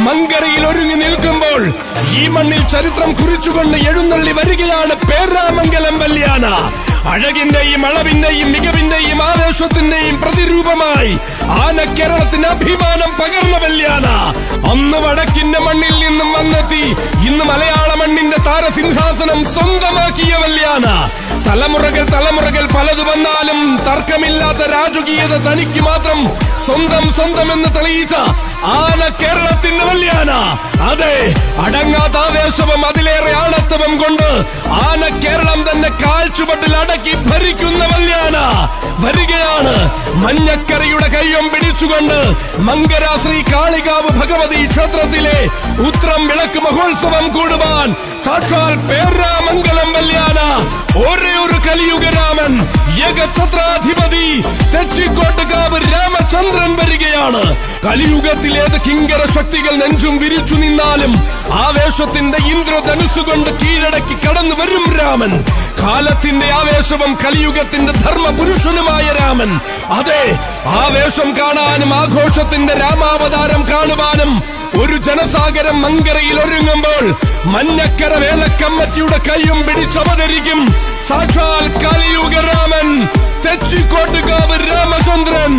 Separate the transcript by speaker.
Speaker 1: മങ്കരയിൽ ഒരുങ്ങി നിൽക്കുമ്പോൾ ഈ മണ്ണിൽ ചരിത്രം കുറിച്ചുകൊണ്ട് എഴുന്നള്ളി വരികയാണ് പേരാമംഗലം വല്യാന. അഴകിന്റെയും അളവിന്റെയും മികവിന്റെയും ആവേശത്തിന്റെയും പ്രതിരൂപമായി ആന കേരളത്തിന് അഭിമാനം പകർന്ന വല്യാന. അന്ന് വടക്കിന്റെ മണ്ണിൽ നിന്നും വന്നെത്തി ഇന്ന് മലയാള മണ്ണിന്റെ താരസിംഹാസനം സ്വന്തമാക്കിയ വല്യാന. തലമുറകൾ പലതു വന്നാലും തർക്കമില്ലാത്ത രാജകീയത തനിക്ക് മാത്രം സ്വന്തം എന്ന് തെളിയിച്ച ആന കേരളത്തിന്റെ വല്യാന. അതെ, അടങ്ങാത്ത ആവേശവും അതിലേറെ ആണത്വവും കൊണ്ട് ആന കേരളം തന്നെ കാൽച്ചുവട്ടിൽ അടക്കി ഭരിക്കുന്ന വല്യാന വരികയാണ്. മഞ്ഞക്കരയുടെ കയ്യം പിടിച്ചുകൊണ്ട് മങ്കര ശ്രീ കാളികാവ് ഭഗവതി ക്ഷേത്രത്തിലെ ഉത്രം വിളക്ക് മഹോത്സവം കൂടുവാൻ സാക്ഷാൽ പേരാമംഗലം വല്യാന ഒരേ ഒരു കലിയുഗരാമൻ ഏകഛത്രാധിപതി തെച്ചിക്കോട്ടുകാവ് രാമചന്ദ്രൻ വരികയാണ്. കലിയുഗത്തിലേത് കിങ്കര ശക്തികൾ നെഞ്ചും വിരിച്ചു നിന്നാലും ആവേശത്തിന്റെ ഇന്ദ്രധനുസുകൊണ്ട് കീഴടക്കി കടന്നു വരും രാമൻ. കാലത്തിന്റെ ആവേശവും കലിയുഗത്തിന്റെ ധർമ്മപുരുഷനുമായ രാമൻ. അതെ, ആവേശം കാണാനും ആഘോഷത്തിന്റെ രാമാവതാരം കാണുവാനും ഒരു ജനസാഗരം മങ്കരയിൽ ഒരുങ്ങുമ്പോൾ മഞ്ഞക്കര വേലക്കമ്മറ്റിയുടെ കൈയും പിടിച്ചവതരിക്കും സാക്ഷാൽ കലിയുഗരാമൻ തെച്ചിക്കോട്ടുകാവ് രാമചന്ദ്രൻ.